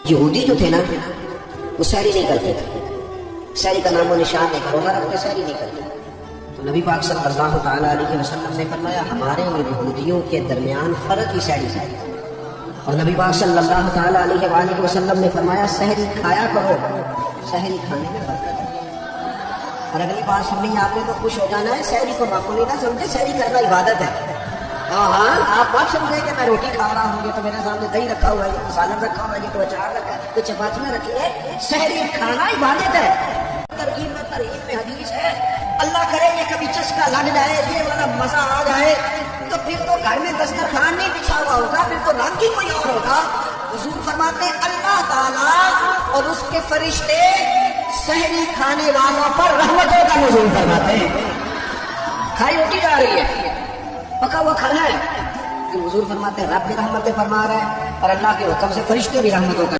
یہودی جو تھے نا وہ سحری نہیں کرتے تھے، سحری کا نام و نشان نہیں، روزہ رکھتے سحری نہیں کرتے۔ تو نبی پاک صلی اللہ تعالیٰ علیہ وسلم نے فرمایا ہمارے اور یہودیوں کے درمیان فرق ہی سحری سے ہے۔ اور نبی پاک صلی اللہ تعالیٰ علیہ وآلہ وسلم نے فرمایا سحری کھایا کرو، سحری کھانے میں برکت ہے۔ اور اگلی بات سننی آپ نے تو خوش ہو جانا ہے، سحری کو معقول نہ سمجھے، سحری کرنا عبادت ہے۔ ہاں آپ بات سمجھے کہ میں روٹی کھا رہا ہوں، یہ تو میرے سامنے دہی رکھا ہوا ہے، یہ تو سالن رکھا ہوا ہے، یہ تو اچار رکھا ہے، تو چپاتیاں رکھی ہے۔ سحری کھانا عبادت ہے۔ ترغیب و ترہیب میں حدیث ہے، اللہ کرے یہ کبھی چسکا لگ جائے، یہ والا مزہ آ جائے تو پھر تو گھر میں دسترخوان نہیں بچھا ہوا ہوگا، پھر تو رنگ ہی کوئی اور ہوگا۔ حضور فرماتے ہیں اللہ تعالیٰ اور اس کے فرشتے سحری کھانے والوں پر رحمتوں کا نزول فرماتے ہیں۔ کھائی روٹی جا رہی ہے، پکا ہوا کھانا ہے، حضور فرماتے ہیں رب بھی رحمتیں فرما رہا ہے اور اللہ کے حکم سے فرشتے بھی رحمتوں کا